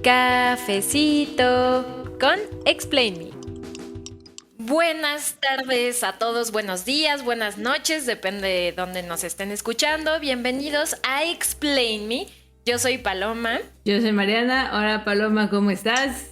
Cafecito con Explain Me. Buenas tardes a todos, buenos días, buenas noches, depende de dónde nos estén escuchando. Bienvenidos a Explain Me. Yo soy Paloma. Yo soy Mariana. Hola Paloma, ¿cómo estás?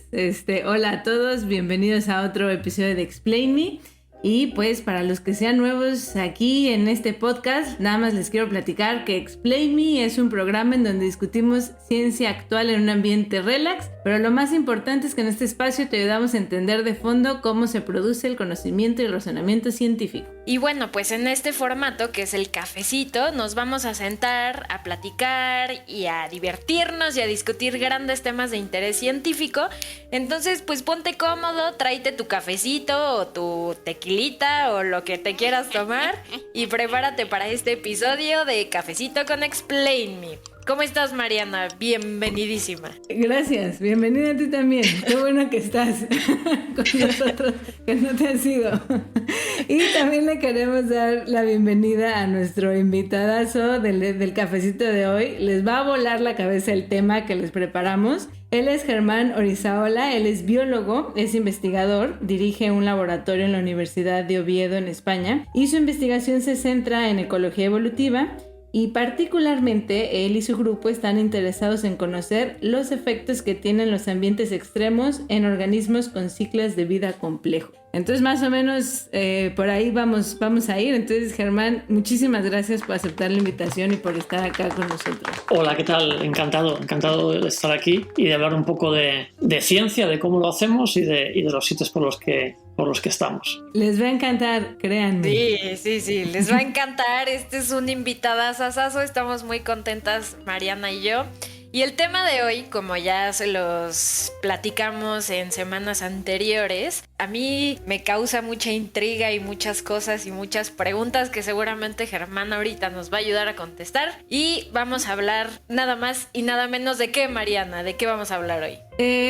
Hola a todos, bienvenidos a otro episodio de Explain Me. Y pues para los que sean nuevos aquí en este podcast, nada más les quiero platicar que Explain Me es un programa en donde discutimos ciencia actual en un ambiente relax, pero lo más importante es que en este espacio te ayudamos a entender de fondo cómo se produce el conocimiento y el razonamiento científico. Y bueno, pues en este formato que es el cafecito, nos vamos a sentar a platicar y a divertirnos y a discutir grandes temas de interés científico. Entonces, pues ponte cómodo, tráete tu cafecito o tu tequilita o lo que te quieras tomar y prepárate para este episodio de Cafecito con Explain Me. ¿Cómo estás, Mariana? Bienvenidísima. Gracias, bienvenida a ti también. Qué bueno que estás con nosotros, que no te has ido. Y también le queremos dar la bienvenida a nuestro invitadazo del cafecito de hoy. Les va a volar la cabeza el tema que les preparamos. Él es Germán Orizaola, él es biólogo, es investigador, dirige un laboratorio en la Universidad de Oviedo en España y su investigación se centra en ecología evolutiva. Y particularmente él y su grupo están interesados en conocer los efectos que tienen los ambientes extremos en organismos con ciclos de vida complejos. Entonces más o menos por ahí vamos a ir. Entonces Germán, muchísimas gracias por aceptar la invitación y por estar acá con nosotros. Hola, ¿qué tal? Encantado de estar aquí y de hablar un poco de ciencia, de cómo lo hacemos y de los sitios por los que estamos. Les va a encantar, créanme. Sí, les va a encantar. Este es un invitadazazazo, estamos muy contentas, Mariana y yo. Y el tema de hoy, como ya se los platicamos en semanas anteriores, a mí me causa mucha intriga y muchas cosas y muchas preguntas que seguramente Germán ahorita nos va a ayudar a contestar. Y vamos a hablar nada más y nada menos de qué, Mariana, ¿de qué vamos a hablar hoy?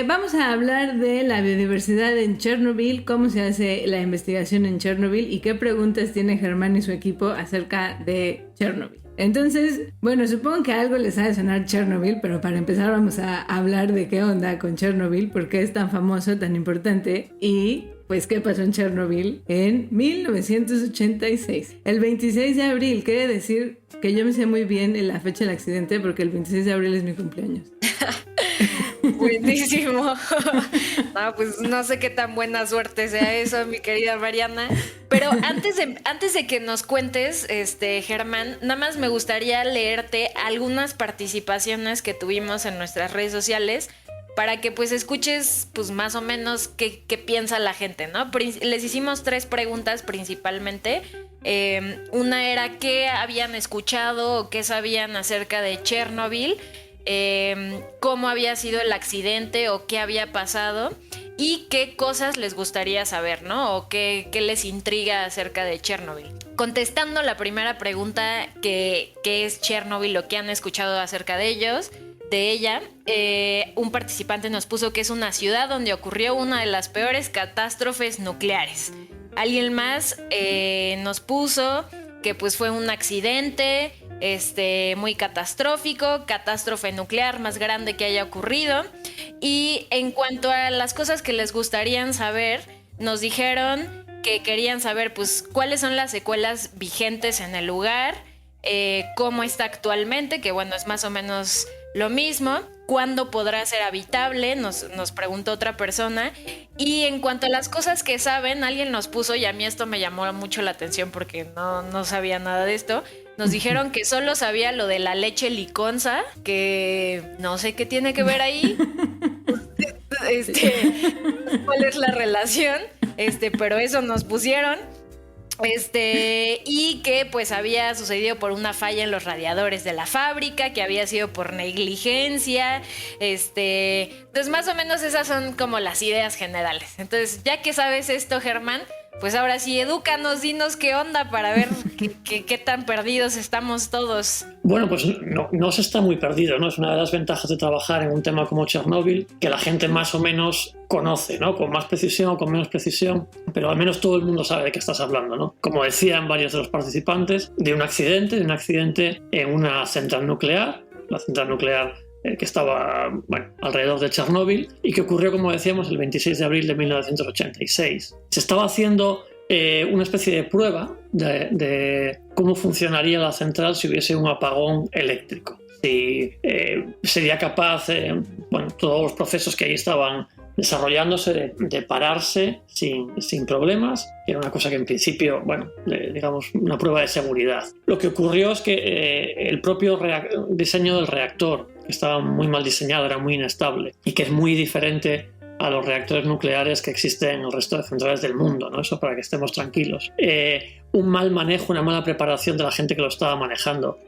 Vamos a hablar de la biodiversidad en Chernobyl, cómo se hace la investigación en Chernobyl y qué preguntas tiene Germán y su equipo acerca de Chernobyl. Entonces, bueno, supongo que algo les ha de sonar Chernobyl, pero para empezar vamos a hablar de qué onda con Chernobyl, por qué es tan famoso, tan importante y pues qué pasó en Chernobyl en 1986. El 26 de abril, quiere decir que yo me sé muy bien la fecha del accidente porque el 26 de abril es mi cumpleaños. Buenísimo. No, pues no sé qué tan buena suerte sea eso, mi querida Mariana. Pero antes de que nos cuentes, Germán, nada más me gustaría leerte algunas participaciones que tuvimos en nuestras redes sociales para que pues escuches pues más o menos qué piensa la gente, ¿no? Les hicimos 3 preguntas principalmente. Una era qué habían escuchado o qué sabían acerca de Chernobyl. Cómo había sido el accidente o qué había pasado y qué cosas les gustaría saber, ¿no? O qué les intriga acerca de Chernobyl. Contestando la primera pregunta, ¿qué es Chernobyl o qué han escuchado acerca de ella? Un participante nos puso que es una ciudad donde ocurrió una de las peores catástrofes nucleares. Alguien más nos puso que pues fue un accidente muy catastrófico, catástrofe nuclear más grande que haya ocurrido. Y en cuanto a las cosas que les gustarían saber, nos dijeron que querían saber pues cuáles son las secuelas vigentes en el lugar, cómo está actualmente, que bueno, es más o menos lo mismo. ¿Cuándo podrá ser habitable? Nos preguntó otra persona. Y en cuanto a las cosas que saben, alguien nos puso, y a mí esto me llamó mucho la atención porque no sabía nada de esto. Nos dijeron que solo sabía lo de la leche liconza, que no sé qué tiene que ver ahí. ¿Cuál es la relación? Pero eso nos pusieron. Y que pues había sucedido por una falla en los radiadores de la fábrica, que había sido por negligencia, entonces más o menos esas son como las ideas generales. Entonces, ya que sabes esto, Germán, pues ahora sí, edúcanos, dinos qué onda para ver qué tan perdidos estamos todos. Bueno, pues no se está muy perdido, ¿no? Es una de las ventajas de trabajar en un tema como Chernobyl, que la gente más o menos conoce, ¿no? Con más precisión o con menos precisión, pero al menos todo el mundo sabe de qué estás hablando, ¿no? Como decían varios de los participantes, de un accidente en una central nuclear. La central nuclear que estaba alrededor de Chernóbil y que ocurrió, como decíamos, el 26 de abril de 1986. Se estaba haciendo una especie de prueba de cómo funcionaría la central si hubiese un apagón eléctrico. Si sería capaz, todos los procesos que ahí estaban desarrollándose de pararse sin problemas, que era una cosa que en principio, digamos, una prueba de seguridad. Lo que ocurrió es que el propio diseño del reactor, que estaba muy mal diseñado, era muy inestable y que es muy diferente a los reactores nucleares que existen en el resto de centrales del mundo, ¿no? Eso para que estemos tranquilos. Un mal manejo, una mala preparación de la gente que lo estaba manejando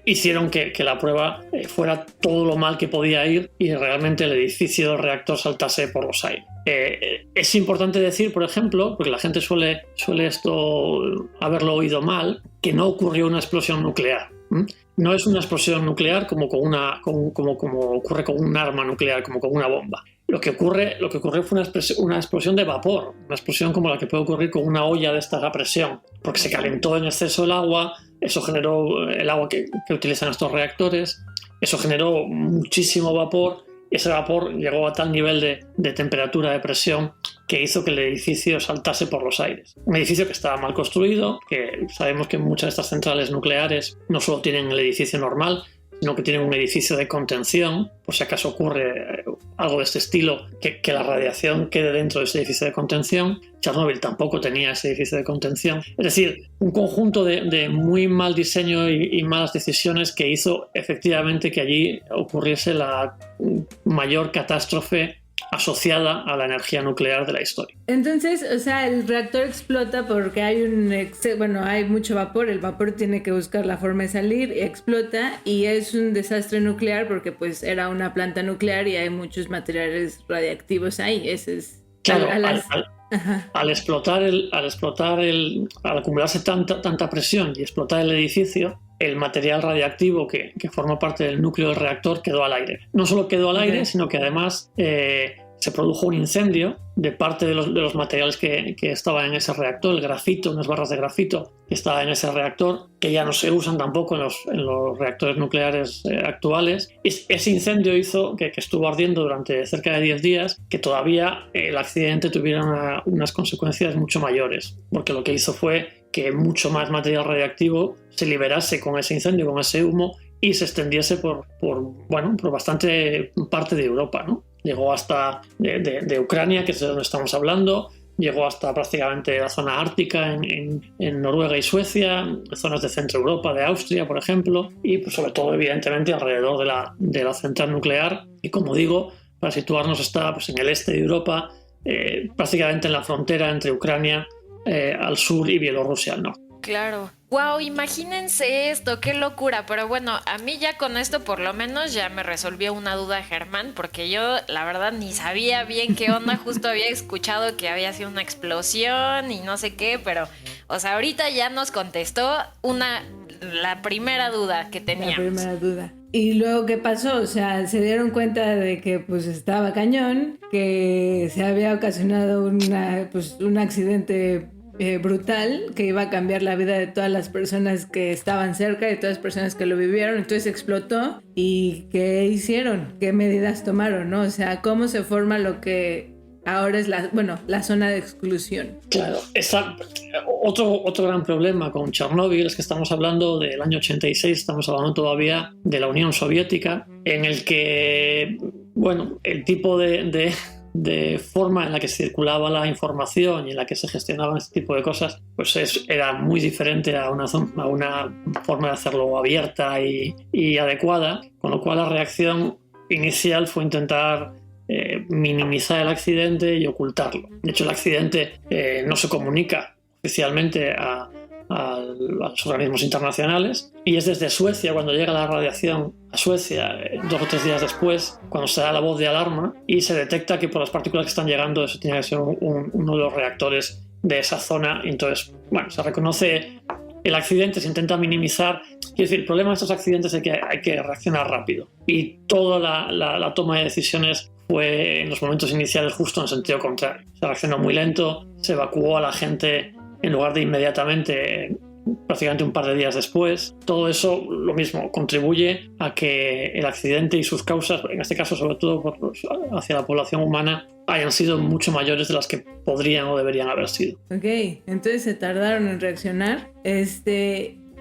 hicieron que la prueba fuera todo lo mal que podía ir y realmente el edificio del reactor saltase por los aires. Es importante decir, por ejemplo, porque la gente suele esto haberlo oído mal, que no ocurrió una explosión nuclear. No es una explosión nuclear como ocurre con un arma nuclear, como con una bomba. Lo que ocurrió fue una explosión de vapor, una explosión como la que puede ocurrir con una olla de esta presión, porque se calentó en exceso el agua, eso generó el agua que utilizan estos reactores, eso generó muchísimo vapor, y ese vapor llegó a tal nivel de temperatura, de presión, que hizo que el edificio saltase por los aires. Un edificio que estaba mal construido, que sabemos que muchas de estas centrales nucleares no solo tienen el edificio normal, sino que tienen un edificio de contención, por si acaso ocurre algo de este estilo, que la radiación quede dentro de ese edificio de contención. Chernóbil tampoco tenía ese edificio de contención. Es decir, un conjunto de muy mal diseño y malas decisiones que hizo efectivamente que allí ocurriese la mayor catástrofe asociada a la energía nuclear de la historia. Entonces, o sea, el reactor explota porque hay hay mucho vapor, el vapor tiene que buscar la forma de salir, explota y es un desastre nuclear porque pues era una planta nuclear y hay muchos materiales radiactivos ahí. Ese es claro, al acumularse tanta presión y explotar el edificio, el material radiactivo que forma parte del núcleo del reactor quedó al aire. No solo quedó al aire, sino que además se produjo un incendio de parte de los materiales que estaban en ese reactor, el grafito, unas barras de grafito que estaban en ese reactor, que ya no se usan tampoco en los reactores nucleares actuales. Ese incendio hizo que estuvo ardiendo durante cerca de 10 días, que todavía el accidente tuviera unas consecuencias mucho mayores, porque lo que hizo fue que mucho más material radiactivo se liberase con ese incendio, con ese humo, y se extendiese por bastante parte de Europa, ¿no? Llegó hasta de Ucrania, que es de donde estamos hablando, llegó hasta prácticamente la zona ártica en Noruega y Suecia, zonas de Centro Europa, de Austria, por ejemplo, y pues, sobre todo, evidentemente, alrededor de la central nuclear. Y como digo, para situarnos está pues, en el este de Europa, prácticamente en la frontera entre Ucrania al sur y Bielorrusia al norte. Claro. Wow, imagínense esto, qué locura. Pero bueno, a mí ya con esto por lo menos ya me resolvió una duda Germán, porque yo la verdad ni sabía bien qué onda, justo había escuchado que había sido una explosión y no sé qué, pero o sea, ahorita ya nos contestó la primera duda que teníamos. La primera duda. Y luego, ¿qué pasó? O sea, se dieron cuenta de que pues estaba cañón, que se había ocasionado un accidente brutal que iba a cambiar la vida de todas las personas que estaban cerca, de todas las personas que lo vivieron. Entonces explotó. ¿Y qué hicieron? ¿Qué medidas tomaron? ¿No? O sea, ¿cómo se forma lo que ahora es la zona de exclusión? Claro, otro gran problema con Chernóbil es que estamos hablando del año 86, estamos hablando todavía de la Unión Soviética, en el que, el tipo de forma en la que circulaba la información y en la que se gestionaban este tipo de cosas, pues era muy diferente a una forma de hacerlo abierta y adecuada, con lo cual la reacción inicial fue intentar minimizar el accidente y ocultarlo. De hecho, el accidente no se comunica oficialmente a los organismos internacionales, y es desde Suecia cuando llega la radiación a Suecia 2 o 3 días después, cuando se da la voz de alarma y se detecta que por las partículas que están llegando eso tiene que ser uno de los reactores de esa zona. Entonces, se reconoce el accidente, se intenta minimizar. Quiero decir, el problema de estos accidentes es que hay que reaccionar rápido, y toda la toma de decisiones fue en los momentos iniciales justo en sentido contrario. Se reaccionó muy lento, se evacuó a la gente en lugar de inmediatamente prácticamente un par de días después. Todo eso, lo mismo, contribuye a que el accidente y sus causas, en este caso sobre todo hacia la población humana, hayan sido mucho mayores de las que podrían o deberían haber sido. Ok, entonces se tardaron en reaccionar.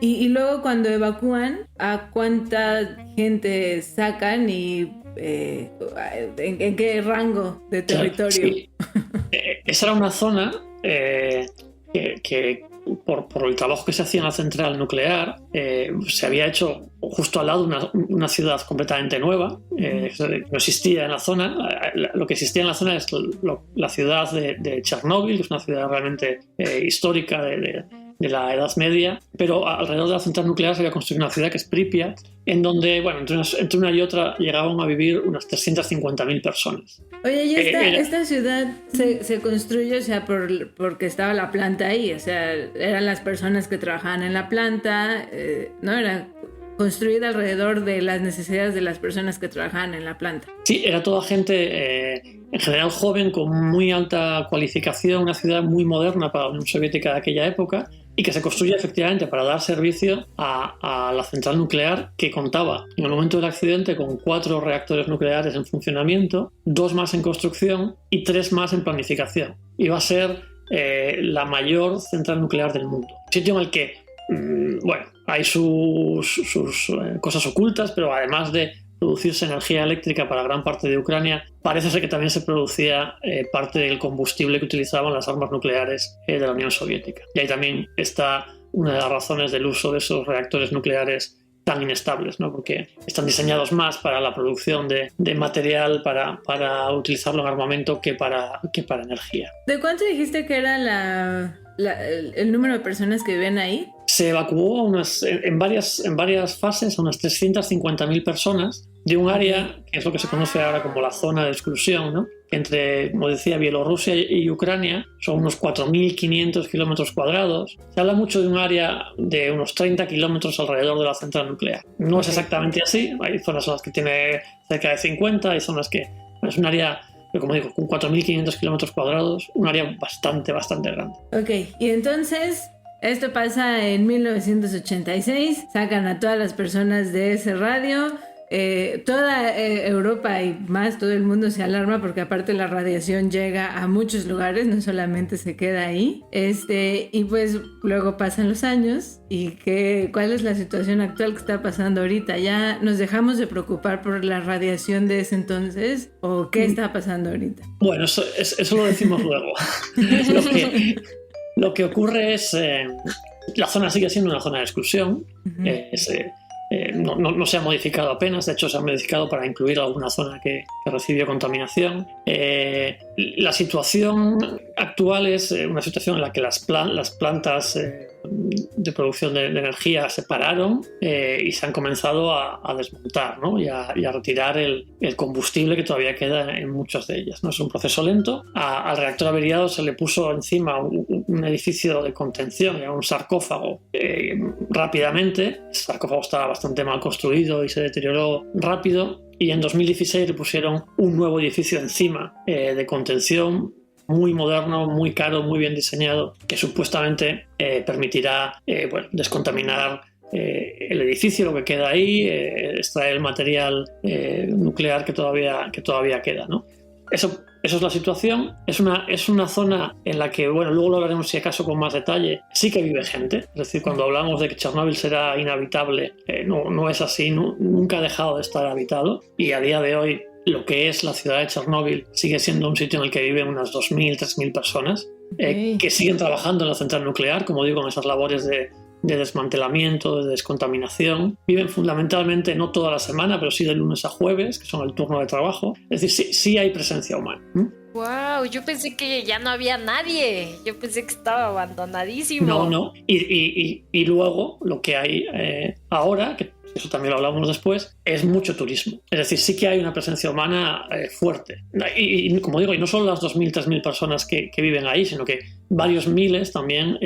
Y luego cuando evacúan, ¿a cuánta gente sacan y en qué rango de territorio? Claro, sí. Esa era una zona que por el trabajo que se hacía en la central nuclear, se había hecho justo al lado una ciudad completamente nueva. No existía en la zona. Lo que existía en la zona es la ciudad de Chernóbil, que es una ciudad realmente histórica de la Edad Media, pero alrededor de la central nuclear se había construido una ciudad que es Pripyat, en donde, bueno, entre una y otra llegaban a vivir unas 350.000 personas. Oye, ¿y esta ciudad se construye, o sea, porque estaba la planta ahí? O sea, eran las personas que trabajaban en la planta, ¿no? Era construida alrededor de las necesidades de las personas que trabajaban en la planta. Sí, era toda gente, en general joven, con muy alta cualificación, una ciudad muy moderna para la Unión Soviética de aquella época, y que se construye efectivamente para dar servicio a la central nuclear, que contaba en el momento del accidente con 4 reactores nucleares en funcionamiento, 2 más en construcción y 3 más en planificación. Iba a ser la mayor central nuclear del mundo. Sitio en el que, bueno, hay sus cosas ocultas, pero además de producirse energía eléctrica para gran parte de Ucrania, parece ser que también se producía parte del combustible que utilizaban las armas nucleares de la Unión Soviética. Y ahí también está una de las razones del uso de esos reactores nucleares tan inestables, ¿no? Porque están diseñados más para la producción de material para utilizarlo en armamento que para energía. ¿De cuánto dijiste que era el número de personas que viven ahí? Se evacuó en varias fases a unas 350.000 personas de un área que es lo que se conoce ahora como la zona de exclusión, ¿no? Entre, como decía, Bielorrusia y Ucrania son unos 4.500 kilómetros cuadrados. Se habla mucho de un área de unos 30 kilómetros alrededor de la central nuclear. No es exactamente así. Hay zonas en las que tiene cerca de 50, hay zonas que es un área, como digo, con 4.500 kilómetros cuadrados, un área bastante grande. Ok, y entonces esto pasa en 1986, sacan a todas las personas de ese radio. Toda Europa y más, todo el mundo se alarma porque aparte la radiación llega a muchos lugares, no solamente se queda ahí. Y pues luego pasan los años y ¿cuál es la situación actual que está pasando ahorita? ¿Ya nos dejamos de preocupar por la radiación de ese entonces o qué está pasando ahorita? Bueno, eso lo decimos luego. Lo que ocurre es la zona sigue siendo una zona de exclusión. No se ha modificado apenas, de hecho se ha modificado para incluir alguna zona que recibió contaminación. La situación actual es una situación en la que las plantas de producción de energía se pararon y se han comenzado a desmontar, ¿no? y a retirar el combustible que todavía queda en muchas de ellas, ¿no? Es un proceso lento. Al reactor averiado se le puso encima un edificio de contención, un sarcófago, rápidamente. El sarcófago estaba bastante mal construido y se deterioró rápido, y en 2016 le pusieron un nuevo edificio encima de contención, muy moderno, muy caro, muy bien diseñado, que supuestamente permitirá descontaminar el edificio, lo que queda ahí, extraer el material nuclear que todavía queda, ¿no? Eso es la situación. Es una zona en la que, bueno, luego lo hablaremos si acaso con más detalle, sí que vive gente. Es decir, cuando hablamos de que Chernóbil será inhabitable, no es así, nunca ha dejado de estar habitado, y a día de hoy lo que es la ciudad de Chernóbil sigue siendo un sitio en el que viven unas 2.000, 3.000 personas que siguen trabajando en la central nuclear, como digo, en esas labores de desmantelamiento, de descontaminación. Viven fundamentalmente, no toda la semana, pero sí de lunes a jueves, que son el turno de trabajo. Es decir, sí hay presencia humana. Wow, yo pensé que ya no había nadie. Yo pensé que estaba abandonadísimo. No. Y luego lo que hay ahora, que eso también lo hablamos después, es mucho turismo. Es decir, sí que hay una presencia humana fuerte. Y como digo, y no solo las 2.000, 3.000 personas que viven ahí, sino que varios miles también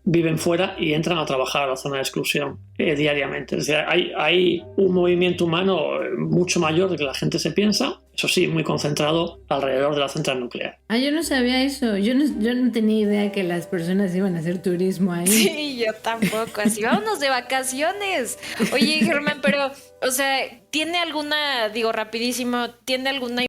viven fuera y entran a trabajar a la zona de exclusión diariamente. Es decir, hay un movimiento humano mucho mayor de que la gente se piensa, eso sí, muy concentrado alrededor de la central nuclear. Yo no sabía eso. Yo no tenía idea que las personas iban a hacer turismo ahí. Sí, yo tampoco. Así, vámonos de vacaciones. Oye, Germán, pero, o sea, ¿tiene alguna, digo rapidísimo, ¿tiene alguna